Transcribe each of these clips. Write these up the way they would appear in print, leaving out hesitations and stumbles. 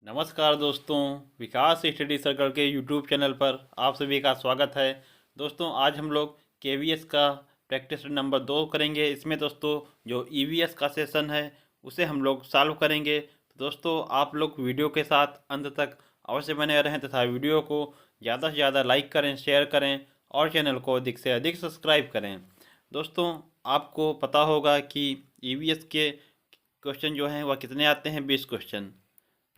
नमस्कार दोस्तों, विकास study circle के यूट्यूब चैनल पर आप सभी का स्वागत है। दोस्तों आज हम लोग केवीएस का प्रैक्टिस नंबर 2 करेंगे। इसमें दोस्तों जो ईवीएस का सेशन है उसे हम लोग सॉल्व करेंगे। तो दोस्तों आप लोग वीडियो के साथ अंत तक अवश्य बने रहें तथा वीडियो को ज़्यादा से ज़्यादा लाइक करें, शेयर करें और चैनल को अधिक से अधिक सब्सक्राइब करें। दोस्तों आपको पता होगा कि ईवीएस के क्वेश्चन जो हैं वह कितने आते हैं, 20 क्वेश्चन।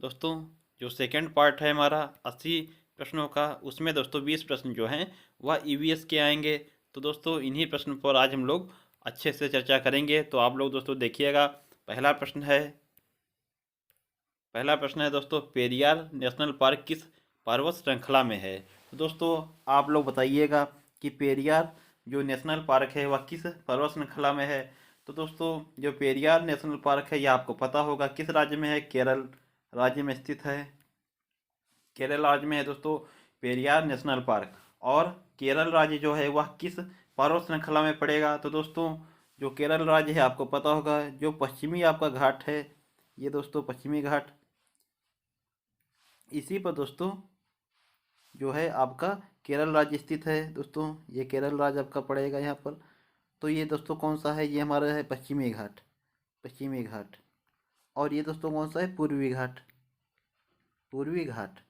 दोस्तों जो सेकंड पार्ट है हमारा 80 प्रश्नों का, उसमें दोस्तों 20 प्रश्न जो हैं वह ईवीएस के आएंगे। तो दोस्तों इन्हीं प्रश्न पर आज हम लोग अच्छे से चर्चा करेंगे। तो आप लोग दोस्तों देखिएगा। पहला प्रश्न है दोस्तों, पेरियार नेशनल पार्क किस पर्वत श्रृंखला में है। तो दोस्तों आप लोग बताइएगा कि पेरियार जो नेशनल पार्क है वह किस पर्वत श्रृंखला में है। तो दोस्तों जो पेरियार नेशनल पार्क है यह आपको पता होगा किस राज्य में है, केरल राज्य में स्थित है। केरल राज्य में है दोस्तों पेरियार नेशनल पार्क। और केरल राज्य जो है वह किस पर्वत श्रृंखला में पड़ेगा। तो दोस्तों जो केरल राज्य है आपको पता होगा जो पश्चिमी आपका घाट है, ये दोस्तों पश्चिमी घाट, इसी पर दोस्तों जो है आपका केरल राज्य स्थित है। दोस्तों ये केरल राज्य आपका पड़ेगा यहाँ पर। तो ये दोस्तों कौन सा है, ये हमारा है पश्चिमी घाट, पश्चिमी घाट। और ये दोस्तों कौन सा है, पूर्वी घाट, पूर्वी घाट।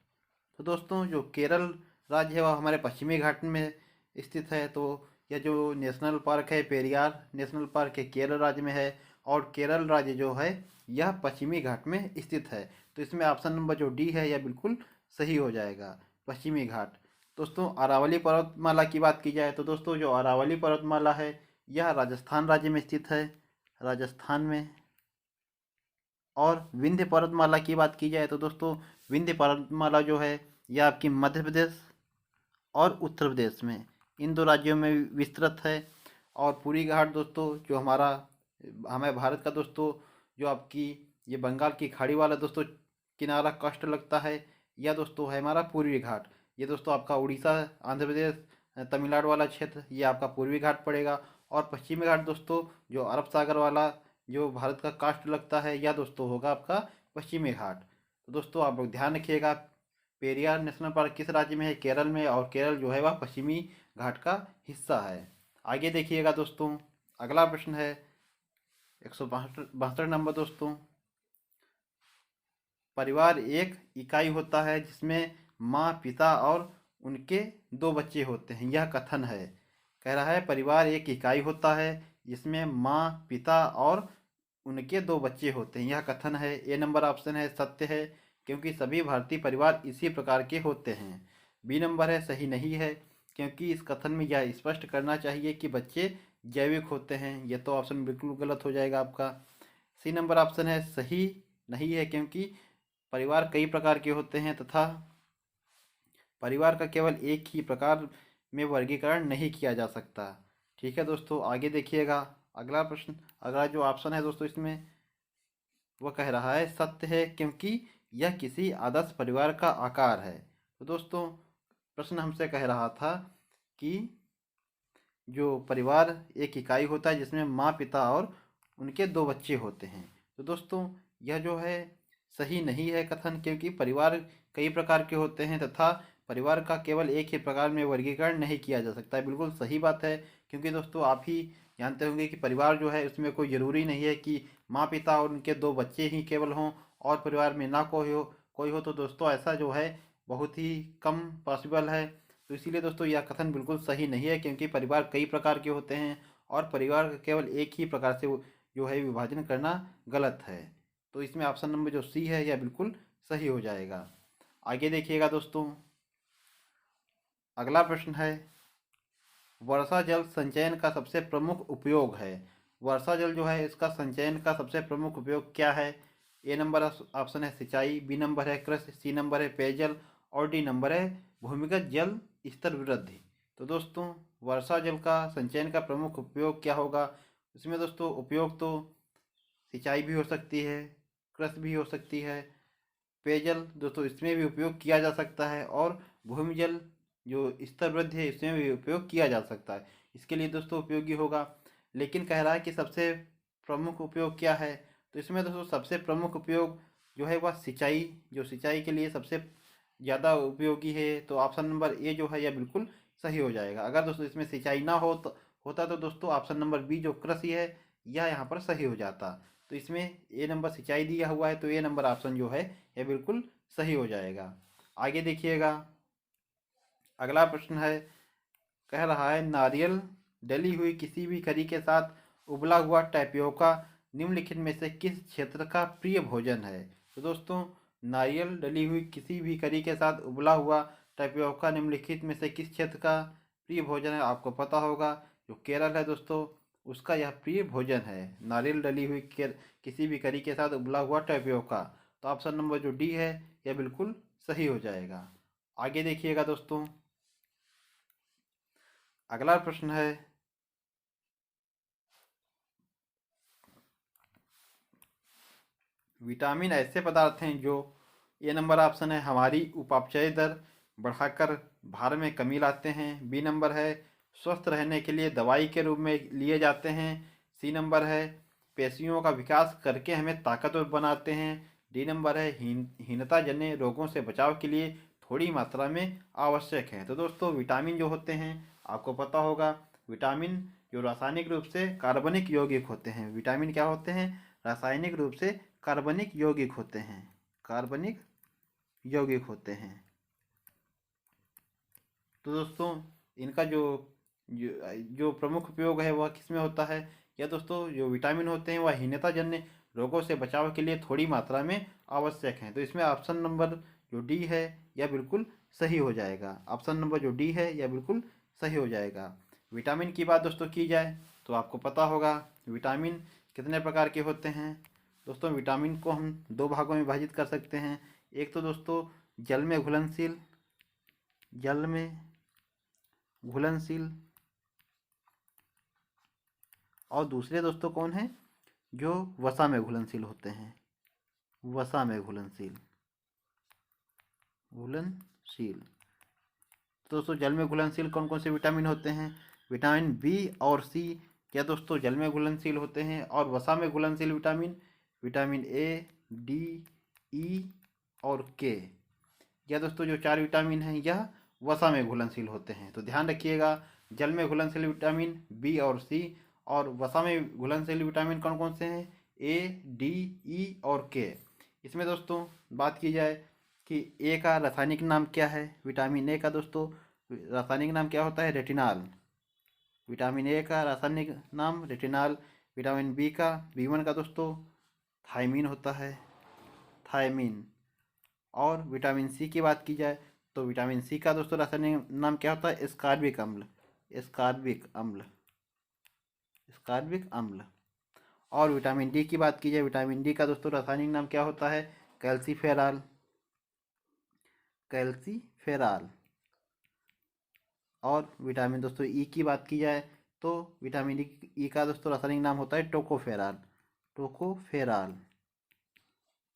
तो दोस्तों जो केरल राज्य है वह हमारे पश्चिमी घाट में स्थित है। तो यह जो नेशनल पार्क है पेरियार नेशनल पार्क है केरल राज्य में है। और केरल राज्य जो है यह पश्चिमी घाट में स्थित है। तो इसमें ऑप्शन नंबर जो डी है यह बिल्कुल सही हो जाएगा, पश्चिमी घाट। दोस्तों अरावली पर्वतमाला की बात की जाए तो दोस्तों जो अरावली पर्वतमाला है यह राजस्थान राज्य में स्थित है, राजस्थान में। और विंध्य पर्वतमाला की बात की जाए तो दोस्तों विंध्य पर्वतमाला जो है यह आपकी मध्य प्रदेश और उत्तर प्रदेश में, इन दो राज्यों में विस्तृत है। और पूरी घाट दोस्तों जो हमारा हमें भारत का दोस्तों जो आपकी ये बंगाल की खाड़ी वाला दोस्तों किनारा कष्ट लगता है, यह दोस्तों है हमारा पूर्वी घाट। ये दोस्तों आपका उड़ीसा, आंध्र प्रदेश, तमिलनाडु वाला क्षेत्र ये आपका पूर्वी घाट पड़ेगा। और पश्चिमी घाट दोस्तों जो अरब सागर वाला जो भारत का कास्ट लगता है यह दोस्तों होगा आपका पश्चिमी घाट। तो दोस्तों आप लोग ध्यान रखिएगा, पेरियार नेशनल पार्क किस राज्य में है, केरल में। और केरल जो है वह पश्चिमी घाट का हिस्सा है। आगे देखिएगा दोस्तों, अगला प्रश्न है 162 नंबर दोस्तों, परिवार एक इकाई होता है जिसमें माँ, पिता और उनके दो बच्चे होते हैं, यह कथन है। कह रहा है परिवार एक इकाई होता है जिसमें माँ, पिता और उनके दो बच्चे होते हैं, यह कथन है। ए नंबर ऑप्शन है सत्य है, क्योंकि सभी भारतीय परिवार इसी प्रकार के होते हैं। बी नंबर है सही नहीं है, क्योंकि इस कथन में यह स्पष्ट करना चाहिए कि बच्चे जैविक होते हैं, यह तो ऑप्शन बिल्कुल गलत हो जाएगा आपका। सी नंबर ऑप्शन है सही नहीं है, क्योंकि परिवार कई प्रकार के होते हैं तथा परिवार का केवल एक ही प्रकार में वर्गीकरण नहीं किया जा सकता। ठीक है दोस्तों, आगे देखिएगा अगला प्रश्न। अगला जो ऑप्शन है दोस्तों इसमें वह कह रहा है सत्य है, क्योंकि यह किसी आदर्श परिवार का आकार है। तो दोस्तों प्रश्न हमसे कह रहा था कि जो परिवार एक इकाई होता है जिसमें माँ, पिता और उनके दो बच्चे होते हैं। तो दोस्तों यह जो है सही नहीं है कथन, क्योंकि परिवार कई प्रकार के होते हैं तथा परिवार का केवल एक ही प्रकार में वर्गीकरण नहीं किया जा सकता है। बिल्कुल सही बात है, क्योंकि दोस्तों आप ही जानते होंगे कि परिवार जो है उसमें कोई ज़रूरी नहीं है कि माँ, पिता और उनके दो बच्चे ही केवल हों और परिवार में ना कोई हो। तो दोस्तों ऐसा जो है बहुत ही कम पॉसिबल है। तो इसीलिए दोस्तों यह कथन बिल्कुल सही नहीं है, क्योंकि परिवार कई प्रकार के होते हैं और परिवार का केवल एक ही प्रकार से जो है विभाजन करना गलत है। तो इसमें ऑप्शन नंबर जो सी है यह बिल्कुल सही हो जाएगा। आगे देखिएगा दोस्तों, अगला प्रश्न है वर्षा जल संचयन का सबसे प्रमुख उपयोग है। वर्षा जल जो है इसका संचयन का सबसे प्रमुख उपयोग क्या है। ए नंबर ऑप्शन है सिंचाई, बी नंबर है कृषि, सी नंबर है पेयजल और डी नंबर है भूमिगत जल स्तर वृद्धि। तो दोस्तों वर्षा जल का संचयन का प्रमुख उपयोग क्या होगा। इसमें दोस्तों उपयोग तो सिंचाई भी हो सकती है, कृषि भी हो सकती है, पेयजल दोस्तों इसमें भी उपयोग किया जा सकता है और भूमिजल जो स्तर वृद्धि है इसमें भी उपयोग किया जा सकता है। इसके लिए दोस्तों उपयोगी होगा। लेकिन कह रहा है कि सबसे प्रमुख उपयोग क्या है। तो इसमें दोस्तों सबसे प्रमुख उपयोग जो है वह सिंचाई के लिए सबसे ज़्यादा उपयोगी है। तो ऑप्शन नंबर ए जो है यह बिल्कुल सही हो जाएगा। अगर दोस्तों इसमें सिंचाई ना हो तो होता तो दोस्तों ऑप्शन नंबर बी जो कृषि है यह यहाँ पर सही हो जाता। तो इसमें ए नंबर सिंचाई दिया हुआ है, तो ए नंबर ऑप्शन जो है यह बिल्कुल सही हो जाएगा। आगे देखिएगा, अगला प्रश्न है, कह रहा है नारियल डली हुई किसी भी करी के साथ उबला हुआ टैपियोका निम्नलिखित में से किस क्षेत्र का प्रिय भोजन है। तो दोस्तों नारियल डली हुई किसी भी करी के साथ उबला हुआ टैपियोका निम्नलिखित में से किस क्षेत्र का प्रिय भोजन है। आपको पता होगा जो केरल है दोस्तों, उसका यह प्रिय भोजन है, नारियल डली हुई किसी भी करी के साथ उबला हुआ टैपियोका। तो ऑप्शन नंबर जो डी है यह बिल्कुल सही हो जाएगा। आगे देखिएगा दोस्तों, अगला प्रश्न है, विटामिन ऐसे पदार्थ हैं जो, ए नंबर ऑप्शन है हमारी उपापचय दर बढ़ाकर भार में कमी लाते हैं। बी नंबर है स्वस्थ रहने के लिए दवाई के रूप में लिए जाते हैं। सी नंबर है पेशियों का विकास करके हमें ताकतवर बनाते हैं। डी नंबर है हीनता जन्य रोगों से बचाव के लिए थोड़ी मात्रा में आवश्यक है। तो दोस्तों विटामिन जो होते हैं आपको पता होगा, विटामिन जो रासायनिक रूप से कार्बनिक यौगिक होते हैं, विटामिन क्या होते हैं, रासायनिक रूप से कार्बनिक यौगिक होते हैं, कार्बनिक यौगिक होते हैं। तो दोस्तों इनका जो प्रमुख उपयोग है वह किस में होता है, या दोस्तों जो विटामिन होते हैं वह हीनता जन्य रोगों से बचाव के लिए थोड़ी मात्रा में आवश्यक हैं। तो इसमें ऑप्शन नंबर जो डी है यह बिल्कुल सही हो जाएगा। ऑप्शन नंबर जो डी है यह बिल्कुल सही हो जाएगा। विटामिन की बात दोस्तों की जाए तो आपको पता होगा विटामिन कितने प्रकार के होते हैं। दोस्तों विटामिन को हम दो भागों में विभाजित कर सकते हैं। एक तो दोस्तों जल में घुलनशील, जल में घुलनशील, और दूसरे दोस्तों कौन है, जो वसा में घुलनशील होते हैं, वसा में घुलनशील, घुलनशील। तो दोस्तों जल में घुलनशील कौन कौन से विटामिन होते हैं, विटामिन बी और सी क्या दोस्तों जल में घुलनशील होते हैं। और वसा में घुलनशील विटामिन, विटामिन ए, डी, ई और के, यह दोस्तों जो चार विटामिन हैं यह वसा में घुलनशील होते हैं। तो ध्यान रखिएगा, जल में घुलनशील विटामिन बी और सी, और वसा में घुलनशील विटामिन कौन कौन से हैं, ए, डी, ई और के। इसमें दोस्तों बात की जाए कि ए का रासायनिक नाम क्या है, विटामिन ए का दोस्तों रासायनिक नाम क्या होता है, रेटिनाल। विटामिन ए का रासायनिक नाम रेटिनाल। विटामिन बी का, बी1 का दोस्तों थायमीन होता है, थायमीन। और विटामिन सी की बात की जाए तो विटामिन सी का दोस्तों रासायनिक नाम क्या होता है, एस्कॉर्बिक अम्ल, एस्कॉर्बिक अम्ल, एस्कॉर्बिक अम्ल। और विटामिन डी की बात की जाए, विटामिन डी का दोस्तों रासायनिक नाम क्या होता है, कैल्सीफेराल, कैल्सीफेराल। और विटामिन दोस्तों ई की बात की जाए तो विटामिन ई का दोस्तों रासायनिक नाम होता है टोकोफेराल, टोकोफेराल।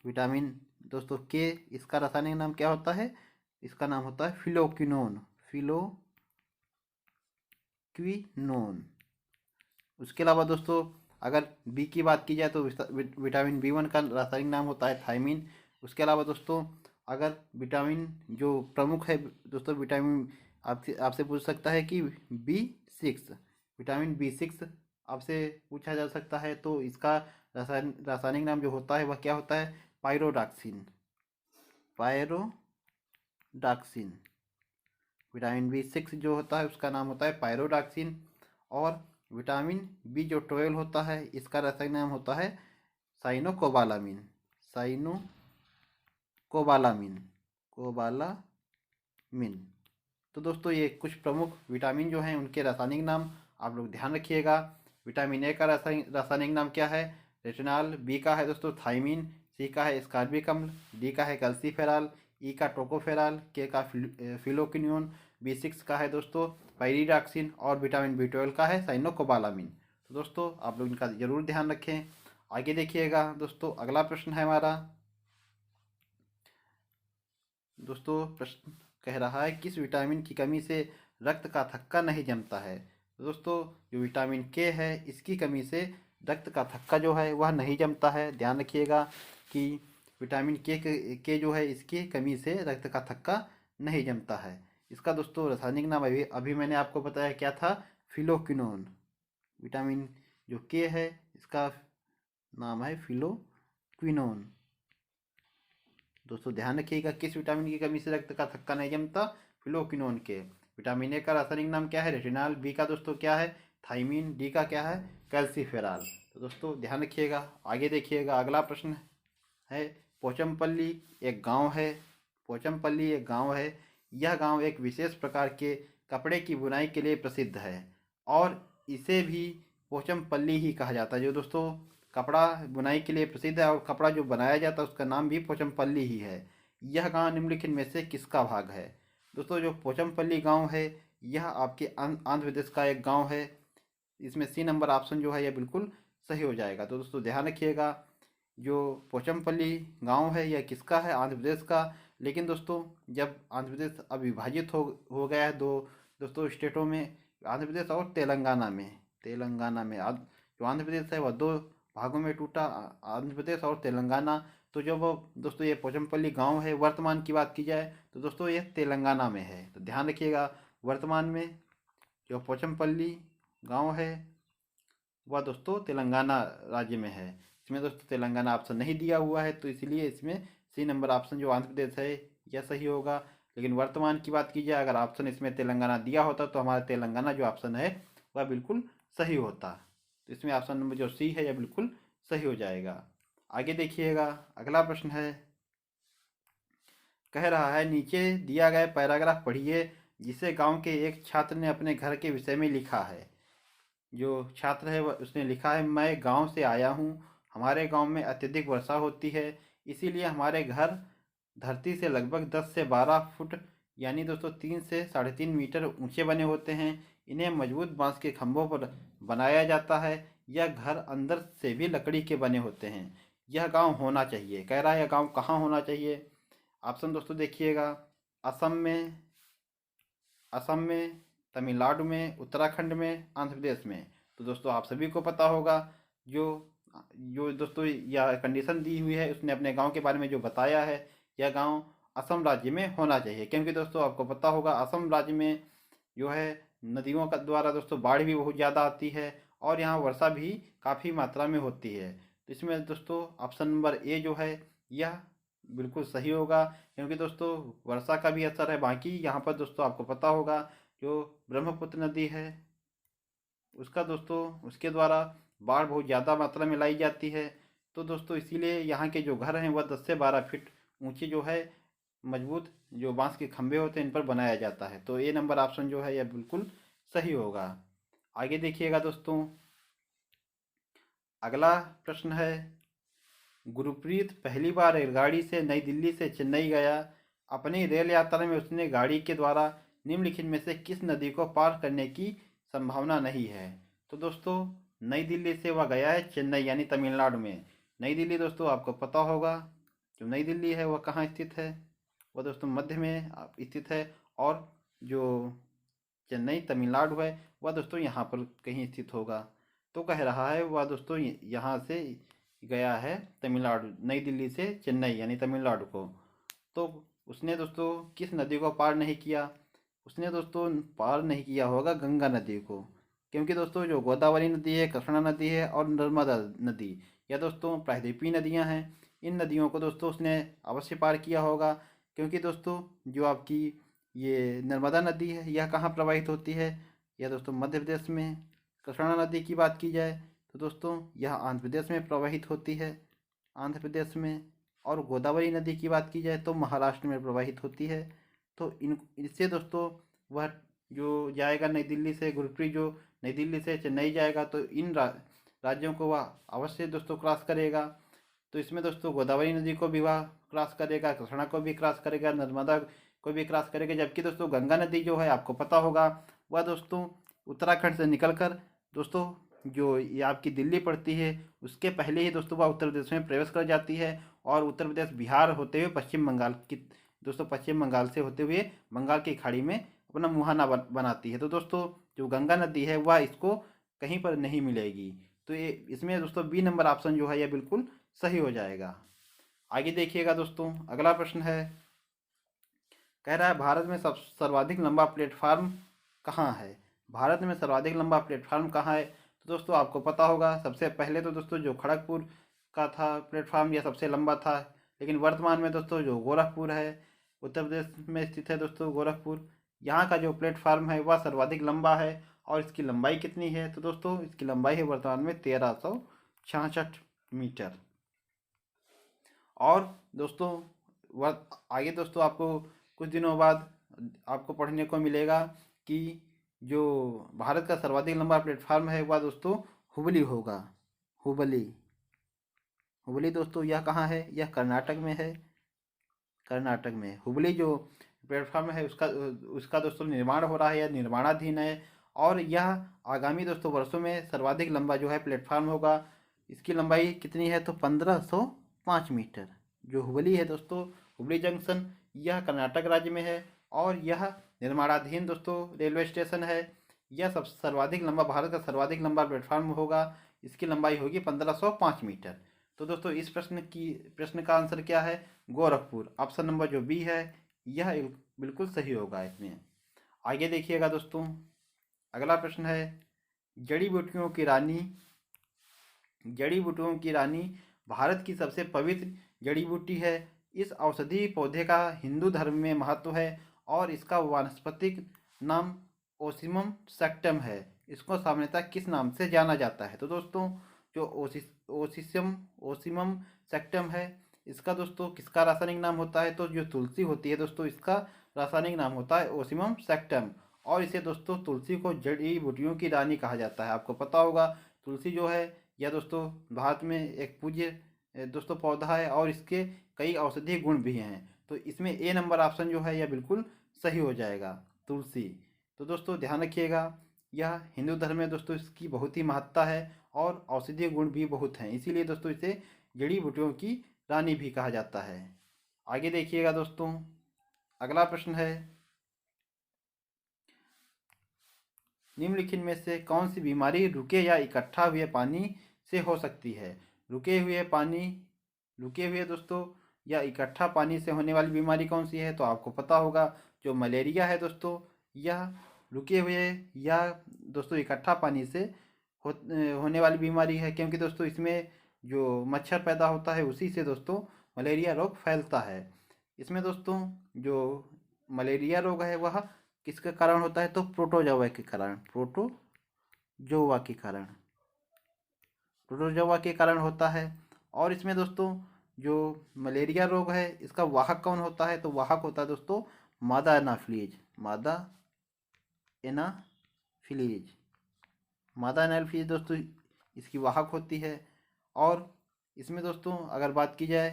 विटामिन दोस्तों के, इसका रासायनिक नाम क्या होता है, इसका नाम होता है फिलोक्विनोन, फिलोक्विनोन। उसके अलावा दोस्तों अगर बी की बात की जाए तो विटामिन बी1 का रासायनिक नाम होता है थायमीन। उसके अलावा दोस्तों अगर विटामिन जो प्रमुख है दोस्तों, विटामिन आपसे पूछ सकता है कि बी6, विटामिन बी6 आपसे पूछा जा सकता है, तो इसका रासायनिक नाम जो होता है वह क्या होता है, पायरोडाक्सिन, पायरोडाक्सिन। विटामिन बी6 जो होता है उसका नाम होता है पायरोडाक्सिन। और विटामिन बी जो 12 होता है इसका रासायनिक नाम होता है साइनोकोबालामिन, साइनोकोबालामिन, कोबालामिन। तो दोस्तों ये कुछ प्रमुख विटामिन जो हैं उनके रासायनिक नाम आप लोग ध्यान रखिएगा। विटामिन ए का रासायनिक नाम क्या है, रेटिनाल। बी का है दोस्तों थायमीन। सी का है एस्कॉर्बिक अम्ल। डी का है कैल्सीफेराल। ई का टोकोफेराल। के का फिलोक्विनोन। बी6 का है दोस्तों पायरिडॉक्सिन। और विटामिन बी12 का है साइनोकोबालामिन। तो दोस्तों आप लोग इनका जरूर ध्यान रखें। आगे देखिएगा दोस्तों, अगला प्रश्न है हमारा, दोस्तों प्रश्न कह रहा है किस विटामिन की कमी से रक्त का थक्का नहीं जमता है। तो दोस्तों जो विटामिन के है इसकी कमी से रक्त का थक्का जो है वह नहीं जमता है। ध्यान रखिएगा कि विटामिन के जो है इसकी कमी से रक्त का थक्का नहीं जमता है। इसका दोस्तों रासायनिक नाम अभी अभी मैंने आपको बताया क्या था, फिलोक्विनोन। विटामिन जो के है इसका नाम है फिलोक्विनोन। दोस्तों ध्यान रखिएगा, किस विटामिन की कमी से रक्त का थक्का नहीं जमता, फिलोक्विनोन के। विटामिन ए का रासायनिक नाम क्या है, रेटिनॉल। बी का दोस्तों क्या है, थाइमीन। डी का क्या है, कैल्सीफेरॉल। तो दोस्तों ध्यान रखिएगा। आगे देखिएगा, अगला प्रश्न है, पोचमपल्ली एक गांव है। पोचमपल्ली एक गांव है। यह गांव एक विशेष प्रकार के कपड़े की बुनाई के लिए प्रसिद्ध है और इसे भी पोचमपल्ली ही कहा जाता है। जो दोस्तों कपड़ा बुनाई के लिए प्रसिद्ध है और कपड़ा जो बनाया जाता है उसका नाम भी पोचमपल्ली ही है। यह गांव निम्नलिखित में से किसका भाग है। दोस्तों जो पोचमपल्ली गांव है यह आपके आंध्र प्रदेश का एक गांव है। इसमें सी नंबर ऑप्शन जो है यह बिल्कुल सही हो जाएगा। तो दोस्तों ध्यान रखिएगा, जो पोचमपल्ली गांव है यह किसका है, आंध्र प्रदेश का। लेकिन दोस्तों जब आंध्र प्रदेश अब विभाजित हो गया है दो दोस्तों स्टेटों में, आंध्र प्रदेश और तेलंगाना में जो आंध्र प्रदेश है वह दो भागों में टूटा, आंध्र प्रदेश और तेलंगाना। तो जब दोस्तों ये पोचमपल्ली गांव है, वर्तमान की बात की जाए तो दोस्तों ये तेलंगाना में है। तो ध्यान रखिएगा, वर्तमान में जो पोचमपल्ली गांव है वह दोस्तों तेलंगाना राज्य में है। इसमें दोस्तों तेलंगाना ऑप्शन नहीं दिया हुआ है, तो इसलिए इसमें सी नंबर ऑप्शन जो आंध्र प्रदेश है यह सही होगा। लेकिन वर्तमान की बात की जाए, अगर ऑप्शन इसमें तेलंगाना दिया होता तो हमारा तेलंगाना जो ऑप्शन है वह बिल्कुल सही होता। तो इसमें ऑप्शन नंबर जो सी है यह बिल्कुल सही हो जाएगा। आगे देखिएगा, अगला प्रश्न है, कह रहा है नीचे दिया गया पैराग्राफ पढ़िए जिसे गांव के एक छात्र ने अपने घर के विषय में लिखा है। जो छात्र है वह उसने लिखा है, मैं गांव से आया हूँ। हमारे गांव में अत्यधिक वर्षा होती है, इसीलिए हमारे घर धरती से लगभग 10 से 12 फुट यानी दोस्तों 3 से 3.5 मीटर ऊंचे बने होते हैं। इन्हें मजबूत बांस के खंभों पर बनाया जाता है। यह घर अंदर से भी लकड़ी के बने होते हैं। यह गांव होना चाहिए। कह रहा है यह गांव कहाँ होना चाहिए। ऑप्शन दोस्तों देखिएगा, असम में, तमिलनाडु में, उत्तराखंड में, आंध्र प्रदेश में। तो दोस्तों आप सभी को पता होगा, जो जो दोस्तों यह कंडीशन दी हुई है उसने अपने गांव के बारे में जो बताया है, यह गांव असम राज्य में होना चाहिए। क्योंकि दोस्तों आपको पता होगा असम राज्य में जो है नदियों का द्वारा दोस्तों बाढ़ भी बहुत ज़्यादा आती है और यहाँ वर्षा भी काफ़ी मात्रा में होती है। तो इसमें दोस्तों ऑप्शन नंबर ए जो है यह बिल्कुल सही होगा। क्योंकि दोस्तों वर्षा का भी असर है। बाकी यहाँ पर दोस्तों आपको पता होगा जो ब्रह्मपुत्र नदी है उसका दोस्तों उसके द्वारा बाढ़ बहुत ज़्यादा मात्रा में लाई जाती है। तो दोस्तों इसीलिए यहाँ के जो घर हैं वह 10 से 12 फीट ऊंचे जो है मजबूत जो बांस के खंभे होते हैं इन पर बनाया जाता है। तो ए नंबर ऑप्शन जो है यह बिल्कुल सही होगा। आगे देखिएगा दोस्तों, अगला प्रश्न है, गुरप्रीत पहली बार रेलगाड़ी से नई दिल्ली से चेन्नई गया। अपनी रेल यात्रा में उसने गाड़ी के द्वारा निम्नलिखित में से किस नदी को पार करने की संभावना नहीं है। तो दोस्तों नई दिल्ली से वह गया है चेन्नई यानी तमिलनाडु में। नई दिल्ली दोस्तों आपको पता होगा, जो नई दिल्ली है वह कहाँ स्थित है, वह दोस्तों मध्य में स्थित है। और जो चेन्नई तमिलनाडु है वह दोस्तों यहाँ पर कहीं स्थित होगा। तो कह रहा है वह दोस्तों यहाँ से गया है तमिलनाडु, नई दिल्ली से चेन्नई यानी तमिलनाडु को। तो उसने दोस्तों किस नदी को पार नहीं किया, उसने दोस्तों पार नहीं किया होगा गंगा नदी को। क्योंकि दोस्तों जो गोदावरी नदी है, कृष्णा नदी है और नर्मदा नदी, यह दोस्तों प्रायद्वीपीय नदियाँ हैं। इन नदियों को दोस्तों उसने अवश्य पार किया होगा। क्योंकि दोस्तों जो आपकी ये नर्मदा नदी है यह कहाँ प्रवाहित होती है, यह दोस्तों मध्य प्रदेश में। कृष्णा नदी की बात की जाए तो दोस्तों यह आंध्र प्रदेश में प्रवाहित होती है, आंध्र प्रदेश में। और गोदावरी नदी की बात की जाए तो महाराष्ट्र में प्रवाहित होती है। तो इससे दोस्तों वह जो जाएगा नई दिल्ली से, गुरप्रीत जो नई दिल्ली से चेन्नई जाएगा तो इन राज्यों को वह अवश्य दोस्तों क्रॉस करेगा। तो इसमें दोस्तों गोदावरी नदी को भी वह क्रॉस करेगा, कृष्णा को भी क्रॉस करेगा, नर्मदा को भी क्रॉस करेगा। जबकि दोस्तों गंगा नदी जो है आपको पता होगा वह दोस्तों उत्तराखंड से निकलकर दोस्तों जो ये आपकी दिल्ली पड़ती है उसके पहले ही दोस्तों वह उत्तर प्रदेश में प्रवेश कर जाती है और उत्तर प्रदेश बिहार होते हुए पश्चिम बंगाल की दोस्तों पश्चिम बंगाल से होते हुए बंगाल की खाड़ी में अपना मुहाना बनाती है। तो दोस्तों जो गंगा नदी है वह इसको कहीं पर नहीं मिलेगी। तो ये इसमें दोस्तों बी नंबर ऑप्शन जो है यह बिल्कुल सही हो जाएगा। आगे देखिएगा दोस्तों, अगला प्रश्न है, कह रहा है भारत में सर्वाधिक लंबा प्लेटफार्म कहाँ है। भारत में सर्वाधिक लंबा प्लेटफार्म कहाँ है। तो दोस्तों आपको पता होगा, सबसे पहले तो दोस्तों जो खड़गपुर का था प्लेटफार्म, यह सबसे लंबा था। लेकिन वर्तमान में दोस्तों जो गोरखपुर है, उत्तर प्रदेश में स्थित है दोस्तों गोरखपुर, यहाँ का जो प्लेटफार्म है वह सर्वाधिक लंबा है। और इसकी लंबाई कितनी है, तो दोस्तों इसकी लंबाई है वर्तमान में 1366 मीटर। और दोस्तों वह आगे दोस्तों आपको कुछ दिनों बाद आपको पढ़ने को मिलेगा कि जो भारत का सर्वाधिक लंबा प्लेटफार्म है वह दोस्तों हुबली होगा। हुबली, हुबली दोस्तों यह कहाँ है, यह कर्नाटक में है। कर्नाटक में हुबली जो प्लेटफार्म है उसका उसका दोस्तों निर्माण हो रहा है या निर्माणाधीन है। और यह आगामी दोस्तों वर्षों में सर्वाधिक लंबा जो है प्लेटफार्म होगा। इसकी लंबाई कितनी है, तो 1505 मीटर। जो हुबली है दोस्तों, हुबली जंक्शन, यह कर्नाटक राज्य में है और यह निर्माणाधीन दोस्तों रेलवे स्टेशन है। यह सब सर्वाधिक लंबा, भारत का सर्वाधिक लंबा प्लेटफार्म होगा। इसकी लंबाई होगी 1505 मीटर। तो दोस्तों इस प्रश्न का आंसर क्या है, गोरखपुर। ऑप्शन नंबर जो बी है यह बिल्कुल सही होगा इसमें। आगे देखिएगा दोस्तों, अगला प्रश्न है, जड़ी बूटियों की रानी, जड़ी बूटियों की रानी भारत की सबसे पवित्र जड़ी बूटी है। इस औषधीय पौधे का हिंदू धर्म में महत्व है और इसका वानस्पतिक नाम ओसिमम सैक्टम है। इसको सामान्यतः किस नाम से जाना जाता है। तो दोस्तों जो ओसिमम सैक्टम है, इसका दोस्तों किसका रासायनिक नाम होता है, तो जो तुलसी होती है दोस्तों इसका रासायनिक नाम होता है ओसिमम सैक्टम। और इसे दोस्तों तुलसी को जड़ी बूटियों की रानी कहा जाता है। आपको पता होगा तुलसी जो है यह दोस्तों भारत में एक पूज्य दोस्तों पौधा है और इसके कई औषधीय गुण भी हैं। तो इसमें ए नंबर ऑप्शन जो है यह बिल्कुल सही हो जाएगा, तुलसी। तो दोस्तों ध्यान रखिएगा, यह हिंदू धर्म में दोस्तों इसकी बहुत ही महत्ता है और औषधीय गुण भी बहुत हैं, इसीलिए दोस्तों इसे जड़ी बूटियों की रानी भी कहा जाता है। आगे देखिएगा दोस्तों, अगला प्रश्न है, निम्नलिखित में से कौन सी बीमारी रुके या इकट्ठा हुए पानी से हो सकती है। रुके हुए पानी, रुके हुए दोस्तों या इकट्ठा पानी से होने वाली बीमारी कौन सी है, तो आपको पता होगा जो मलेरिया है दोस्तों, यह रुके हुए या दोस्तों इकट्ठा पानी से होने वाली बीमारी है। क्योंकि दोस्तों इसमें जो मच्छर पैदा होता है उसी से दोस्तों मलेरिया रोग फैलता है। इसमें दोस्तों जो मलेरिया रोग है वह किसके कारण होता है, तो प्रोटोजोआ के कारण, प्रोटोजोआ के कारण, प्रोटोजोआ के कारण होता है। और इसमें दोस्तों जो मलेरिया रोग है इसका वाहक कौन होता है, तो वाहक होता है दोस्तों मादा एनाफिलीज, मादा एनाफिलीज, मादा एनाफिलीज दोस्तों इसकी वाहक होती है। और इसमें दोस्तों अगर बात की जाए,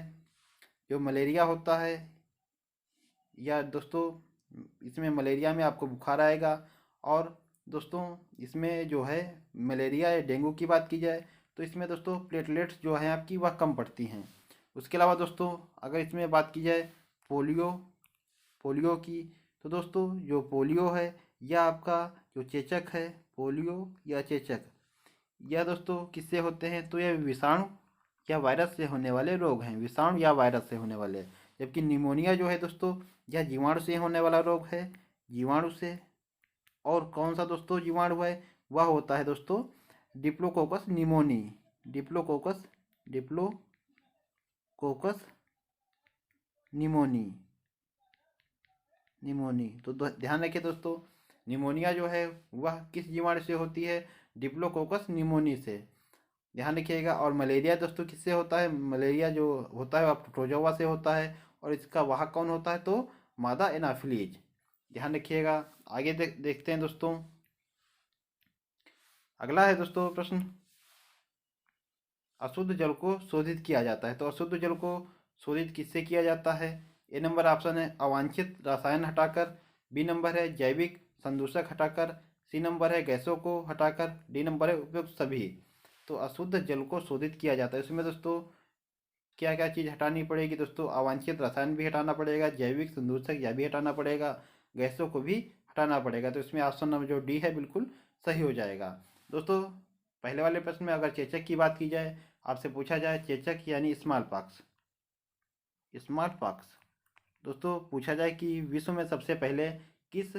जो मलेरिया होता है या दोस्तों इसमें मलेरिया में आपको बुखार आएगा। और दोस्तों इसमें जो है मलेरिया या डेंगू की बात की जाए तो इसमें दोस्तों प्लेटलेट्स जो हैं आपकी वह कम पड़ती हैं। उसके अलावा दोस्तों अगर इसमें बात की जाए पोलियो, पोलियो की, तो दोस्तों जो पोलियो है यह आपका जो चेचक है, पोलियो या चेचक, यह दोस्तों किससे होते हैं, तो यह विषाणु या वायरस से होने वाले रोग हैं, विषाणु या वायरस से होने वाले। जबकि निमोनिया जो है दोस्तों यह जीवाणु से होने वाला रोग है, जीवाणु से। और कौन सा दोस्तों जीवाणु है, वह होता है दोस्तों diplococcus pneumoniae, diplococcus, diplococcus pneumoniae, pneumoniae. तो ध्यान रखिए दोस्तों, निमोनिया जो है वह किस जीवाणु से होती है, डिप्लोकोकस निमोनी से, ध्यान रखिएगा। और मलेरिया दोस्तों किससे होता है, मलेरिया जो होता है वह प्रोटोजोआ से होता है और इसका वाहक कौन होता है, तो मादा एनाफिलीज, ध्यान रखिएगा। आगे देखते हैं दोस्तों, अगला है दोस्तों प्रश्न, अशुद्ध जल को शोधित किया जाता है। तो अशुद्ध जल को शोधित किससे किया जाता है, ए नंबर ऑप्शन है अवांछित रसायन हटाकर, बी नंबर है जैविक संदूषक हटाकर, सी नंबर है गैसों को हटाकर, डी नंबर है उपयुक्त सभी। तो अशुद्ध जल को शोधित किया जाता है, इसमें दोस्तों क्या क्या चीज़ हटानी पड़ेगी, दोस्तों अवांछित रसायन भी हटाना पड़ेगा, जैविक संदूषक यह भी हटाना पड़ेगा, गैसों को भी हटाना पड़ेगा। तो इसमें ऑप्शन नंबर जो डी है बिल्कुल सही हो जाएगा। दोस्तों पहले वाले प्रश्न में अगर चेचक की बात की जाए, आपसे पूछा जाए चेचक यानी स्मॉल पॉक्स, स्मॉल पॉक्स। दोस्तों पूछा जाए कि विश्व में सबसे पहले किस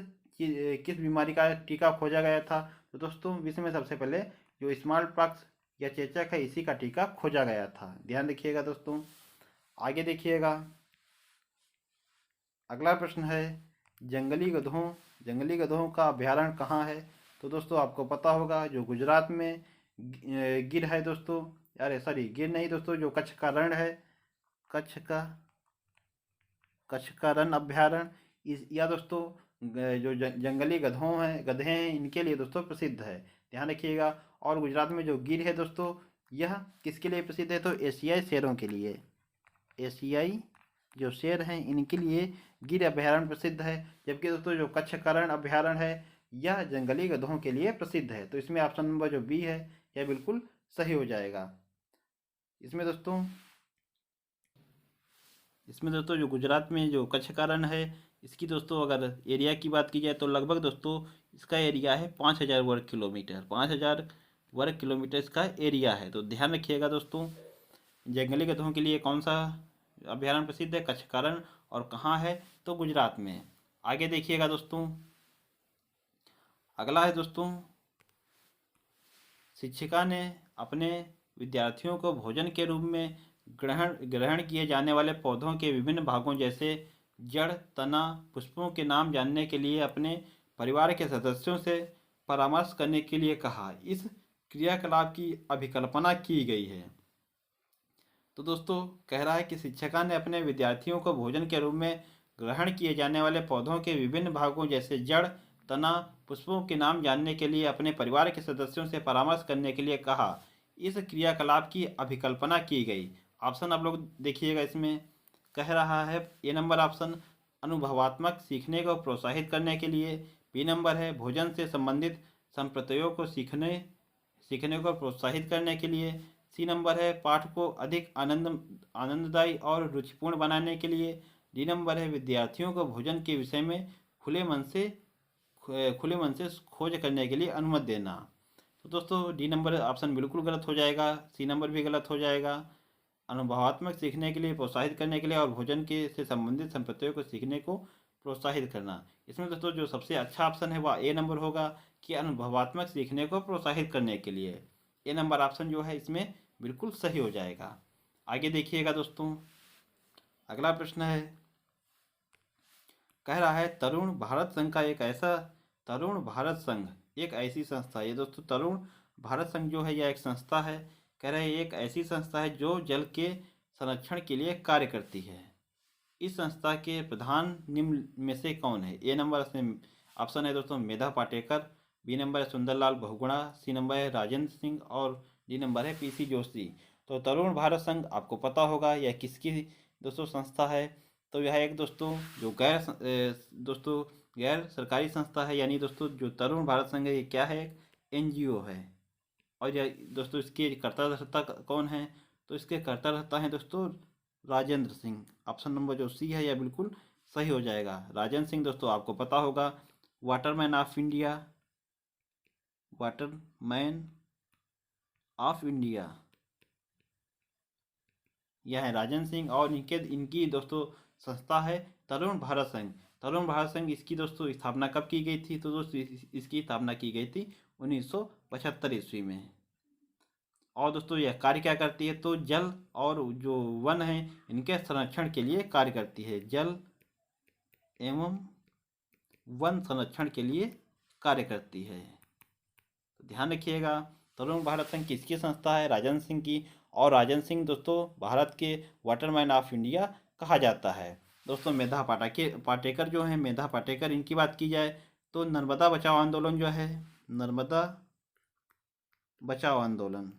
बीमारी का टीका खोजा गया था, तो दोस्तों विश्व में सबसे पहले जो स्मॉल पॉक्स या चेचक है इसी का टीका खोजा गया था। ध्यान रखिएगा दोस्तों। आगे देखिएगा, अगला प्रश्न है जंगली गधों का अभ्यारण्य कहाँ है। तो दोस्तों आपको पता होगा जो गुजरात में गिर है दोस्तों, अरे सॉरी गिर नहीं दोस्तों, जो कच्छ का रण है, कच्छ का रण अभ्यारण्य इस या दोस्तों जो जंगली गधे हैं इनके लिए दोस्तों प्रसिद्ध है। ध्यान रखिएगा। और गुजरात में जो गिर है दोस्तों यह किसके लिए प्रसिद्ध है, तो एशियाई शेरों के लिए। एशियाई जो शेर हैं इनके लिए गिर अभ्यारण्य प्रसिद्ध है। जबकि दोस्तों जो कच्छ का रण अभ्यारण्य है यह जंगली गधों के लिए प्रसिद्ध है। तो इसमें ऑप्शन नंबर जो बी है यह बिल्कुल सही हो जाएगा। इसमें दोस्तों जो गुजरात में जो कच्छ का रण है इसकी दोस्तों अगर एरिया की बात की जाए तो लगभग दोस्तों इसका एरिया है 5000 वर्ग किलोमीटर। 5000 वर्ग किलोमीटर इसका एरिया है। तो ध्यान रखिएगा दोस्तों, जंगली गधों के लिए कौन सा अभ्यारण्य प्रसिद्ध है, कच्छ का रण, और कहाँ है, तो गुजरात में। आगे देखिएगा दोस्तों, अगला है दोस्तों, शिक्षिका ने अपने विद्यार्थियों को भोजन के रूप में ग्रहण किए जाने वाले पौधों के विभिन्न भागों जैसे जड़, तना, पुष्पों के नाम जानने के लिए अपने परिवार के सदस्यों से परामर्श करने के लिए कहा। इस क्रियाकलाप की अभिकल्पना की गई है। तो दोस्तों कह रहा है कि शिक्षिका ने अपने विद्यार्थियों को भोजन के रूप में ग्रहण किए जाने वाले पौधों के विभिन्न भागों जैसे जड़, तना, पुष्पों के नाम जानने के लिए अपने परिवार के सदस्यों से परामर्श करने के लिए कहा। इस क्रियाकलाप की अभिकल्पना की गई। ऑप्शन आप लोग देखिएगा, इसमें कह रहा है ए नंबर ऑप्शन अनुभवात्मक सीखने को प्रोत्साहित करने के लिए, बी नंबर है भोजन से संबंधित संप्रदायों को सीखने को प्रोत्साहित करने के लिए, सी नंबर है पाठ को अधिक आनंददायी और रुचिपूर्ण बनाने के लिए, डी नंबर है विद्यार्थियों को भोजन के विषय में खुले मन से खोज करने के लिए अनुमति देना। तो दोस्तों डी नंबर ऑप्शन बिल्कुल गलत हो जाएगा, सी नंबर भी गलत हो जाएगा। अनुभवात्मक सीखने के लिए प्रोत्साहित करने के लिए और भोजन के से संबंधित संपत्तियों को सीखने को प्रोत्साहित करना। इसमें दोस्तों जो सबसे अच्छा ऑप्शन है वह ए नंबर होगा कि अनुभवात्मक सीखने को प्रोत्साहित करने के लिए। ए नंबर ऑप्शन जो है इसमें बिल्कुल सही हो जाएगा। आगे देखिएगा दोस्तों, अगला प्रश्न है, कह रहा है तरुण भारत संघ एक ऐसी संस्था है। ये दोस्तों तरुण भारत संघ जो है यह एक संस्था है। कह रहे हैं एक ऐसी संस्था है जो जल के संरक्षण के लिए कार्य करती है। इस संस्था के प्रधान निम्न में से कौन है। ए नंबर ऑप्शन है दोस्तों मेधा पाटेकर, बी नंबर है सुंदरलाल बहुगुणा, सी नंबर है राजेंद्र सिंह और डी नंबर है पीसी जोशी। तो तरुण भारत संघ आपको पता होगा यह किसकी दोस्तों संस्था है। तो यह एक दोस्तों जो गैर सरकारी संस्था है, यानी दोस्तों जो तरुण भारत संघ है ये क्या है, एनजीओ है। और यह दोस्तों इसके कर्ता धर्ता कौन है, तो इसके कर्ता धर्ता हैं दोस्तों राजेंद्र सिंह। ऑप्शन नंबर जो सी है यह बिल्कुल सही हो जाएगा। राजेंद्र सिंह दोस्तों आपको पता होगा वाटरमैन ऑफ इंडिया यह है राजेंद्र सिंह। और इनकी दोस्तों संस्था है तरुण भारत संघ। तरुण भारत संघ इसकी दोस्तों स्थापना कब की गई थी, तो दोस्तों इसकी स्थापना की गई थी 1975 ईस्वी में। और दोस्तों यह कार्य क्या करती है, तो जल और जो वन है इनके संरक्षण के लिए कार्य करती है। जल एवं वन संरक्षण के लिए कार्य करती है। तो ध्यान रखिएगा, तरुण भारत संघ किसकी संस्था है, राजेंद्र सिंह की। और राजेंद्र सिंह दोस्तों भारत के वाटरमैन ऑफ इंडिया कहा जाता है। दोस्तों मेधा पाटेकर जो है, मेधा पाटेकर, इनकी बात की जाए तो नर्मदा बचाओ आंदोलन जो है, नर्मदा बचाओ आंदोलन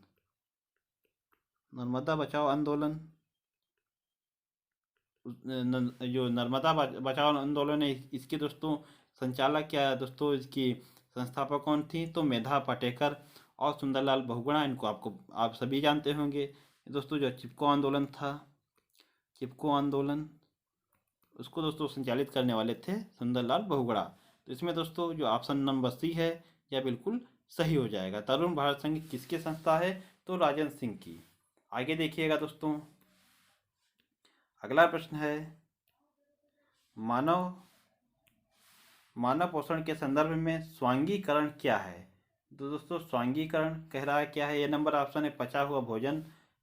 जो नर्मदा बचाओ आंदोलन है इसके दोस्तों संचालक या दोस्तों इसकी संस्थापक कौन थी, तो मेधा पाटेकर और सुंदरलाल बहुगुणा। इनको आप सभी जानते होंगे। दोस्तों जो चिपको आंदोलन उसको दोस्तों संचालित करने वाले थे सुंदरलाल बहुगुणा। तो इसमें दोस्तों जो ऑप्शन नंबर सी है यह बिल्कुल सही हो जाएगा। तरुण भारत संघ किसकी संस्था है, तो राजेंद्र सिंह की। आगे देखिएगा दोस्तों, अगला प्रश्न है, मानव पोषण के संदर्भ में स्वांगीकरण क्या है। तो दोस्तों स्वांगीकरण कह रहा है क्या है। ये नंबर ऑप्शन है, पचा हुआ भोजन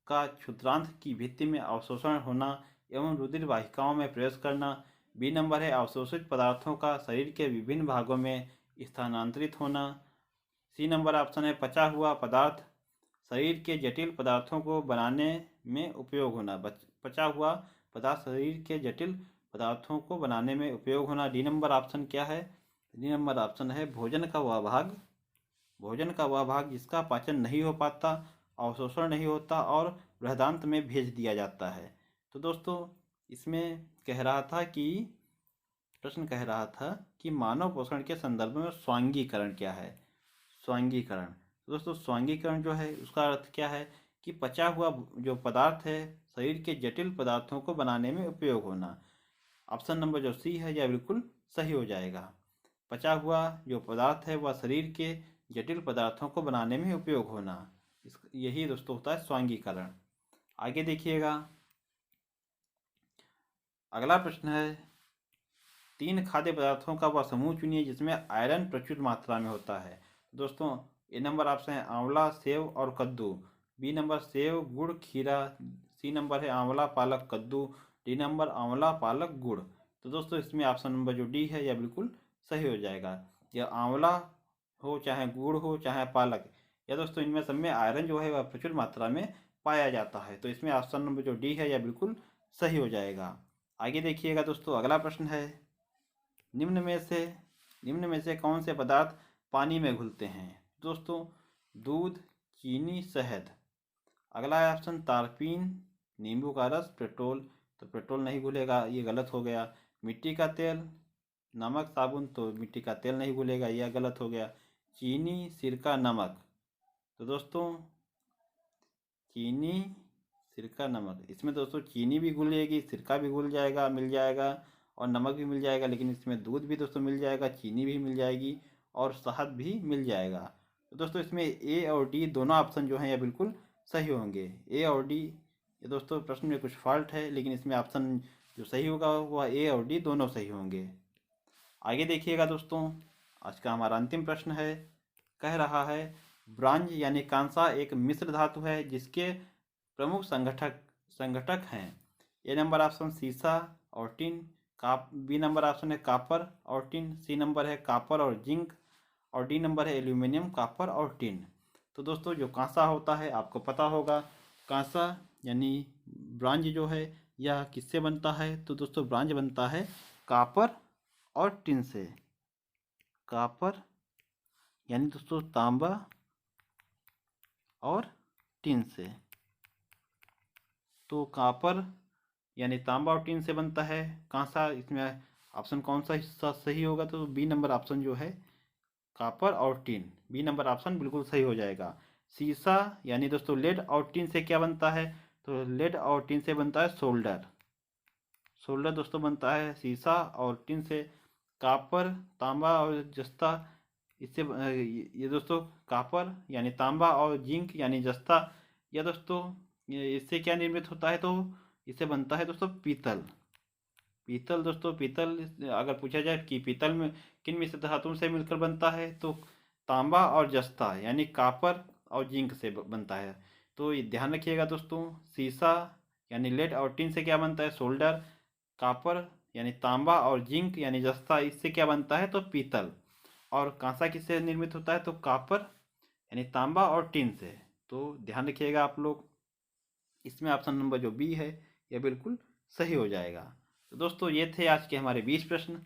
का क्षुद्रांत की भित्ति में अवशोषण होना एवं रुधिर वाहिकाओं में प्रवेश करना। बी नंबर है, अवशोषित पदार्थों का शरीर के विभिन्न भागों में स्थानांतरित होना। सी नंबर ऑप्शन है, पचा हुआ पदार्थ शरीर के जटिल पदार्थों को बनाने में उपयोग होना। पचा हुआ पदार्थ शरीर के जटिल पदार्थों को बनाने में उपयोग होना। डी नंबर ऑप्शन क्या है। डी नंबर ऑप्शन है, भोजन का वह भाग जिसका पाचन नहीं हो पाता, अवशोषण नहीं होता और बृहदान्त में भेज दिया जाता है। तो दोस्तों इसमें प्रश्न कह रहा था कि मानव पोषण के संदर्भ में स्वांगीकरण क्या है। स्वांगीकरण, तो दोस्तों स्वांगीकरण जो है उसका अर्थ क्या है कि पचा हुआ जो पदार्थ है शरीर के जटिल पदार्थों को बनाने में उपयोग होना। ऑप्शन नंबर जो सी है यह बिल्कुल सही हो जाएगा। पचा हुआ जो पदार्थ है वह शरीर के जटिल पदार्थों को बनाने में उपयोग होना, यही दोस्तों होता है स्वांगीकरण। आगे देखिएगा, अगला प्रश्न है, 3 खाद्य पदार्थों का वह समूह चुनिए जिसमें आयरन प्रचुर मात्रा में होता है। दोस्तों ए नंबर ऑप्शन है, आंवला, सेव और कद्दू। बी नंबर सेव, गुड़, खीरा। सी नंबर है, आंवला, पालक, कद्दू। डी नंबर आंवला, पालक, गुड़। तो दोस्तों इसमें ऑप्शन नंबर जो डी है यह बिल्कुल सही हो जाएगा। यह आंवला हो, चाहे गुड़ हो, चाहे पालक, या दोस्तों इनमें सब में आयरन जो है वह प्रचुर मात्रा में पाया जाता है। तो इसमें ऑप्शन नंबर जो डी है यह बिल्कुल सही हो जाएगा। आगे देखिएगा दोस्तों, अगला प्रश्न है, निम्न में से कौन से पदार्थ पानी में घुलते हैं। दोस्तों दूध, चीनी, शहद। अगला है ऑप्शन तारपीन, नींबू का रस, पेट्रोल। तो पेट्रोल नहीं घुलेगा, ये गलत हो गया। मिट्टी का तेल, नमक, साबुन। तो मिट्टी का तेल नहीं घुलेगा, यह गलत हो गया। चीनी, सिरका, नमक। तो दोस्तों चीनी, सिरका, नमक, इसमें दोस्तों चीनी भी घुलेगी, सिरका भी घुल जाएगा, मिल जाएगा, और नमक भी मिल जाएगा, लेकिन इसमें दूध भी दोस्तों मिल जाएगा, चीनी भी मिल जाएगी और शहद भी मिल जाएगा। तो दोस्तों इसमें ए और डी दोनों ऑप्शन जो हैं यह बिल्कुल सही होंगे। ए और डी, ये दोस्तों प्रश्न में कुछ फॉल्ट है, लेकिन इसमें ऑप्शन जो सही होगा वह ए और डी दोनों सही होंगे। आगे देखिएगा दोस्तों, आज का हमारा अंतिम प्रश्न है, कह रहा है, ब्रांज यानी कांसा एक मिश्र धातु है जिसके प्रमुख संगठक हैं। ए नंबर ऑप्शन सीसा और टिन। बी नंबर ऑप्शन है कापर और टिन। सी नंबर है कापर और जिंक। और डी नंबर है एल्यूमिनियम, कापर और टिन। तो दोस्तों जो कांसा होता है आपको पता होगा, कांसा यानी ब्रांज जो है यह किससे बनता है। तो दोस्तों ब्रांज बनता है कापर और टिन से। कापर यानी दोस्तों तांबा और टिन से। तो कापर यानी तांबा और टिन से बनता है कांसा। इसमें ऑप्शन कौन सा हिस्सा सही होगा। तो बी नंबर ऑप्शन जो है कापर और टिन, बी नंबर ऑप्शन बिल्कुल सही हो जाएगा। सीसा यानी दोस्तों लेड और टिन से क्या बनता है। तो लेड और टिन से बनता है सोल्डर। सोल्डर दोस्तों बनता है सीसा और टिन से। कापर, तांबा और जस्ता, इससे ये दोस्तों कापर यानी तांबा और जिंक यानी जस्ता, या दोस्तों इससे क्या निर्मित होता है। तो इससे बनता है दोस्तों पीतल। पीतल दोस्तों, पीतल अगर पूछा जाए कि पीतल में किन मिश्र धातुओं से मिलकर बनता है, तो तांबा और जस्ता यानी कापर और जिंक से बनता है। तो ये ध्यान रखिएगा दोस्तों, सीसा यानी लेड और टिन से क्या बनता है, सोल्डर। कापर यानी तांबा और जिंक यानी जस्ता, इससे क्या बनता है, तो पीतल। और कांसा किससे निर्मित होता है, तो कापर यानी तांबा और टिन से। तो ध्यान रखिएगा आप लोग, इसमें ऑप्शन नंबर जो बी है यह बिल्कुल सही हो जाएगा। तो दोस्तों ये थे आज के हमारे 20 प्रश्न।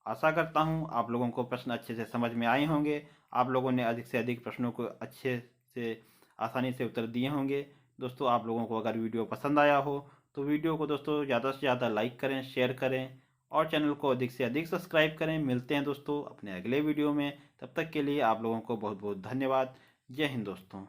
आशा करता हूँ आप लोगों को प्रश्न अच्छे से समझ में आए होंगे। आप लोगों ने अधिक से अधिक प्रश्नों को अच्छे से आसानी से उत्तर दिए होंगे। दोस्तों आप लोगों को अगर वीडियो पसंद आया हो तो वीडियो को दोस्तों ज़्यादा से ज़्यादा लाइक करें, शेयर करें और चैनल को अधिक से अधिक सब्सक्राइब करें। मिलते हैं दोस्तों अपने अगले वीडियो में, तब तक के लिए आप लोगों को बहुत बहुत धन्यवाद। जय हिंद दोस्तों।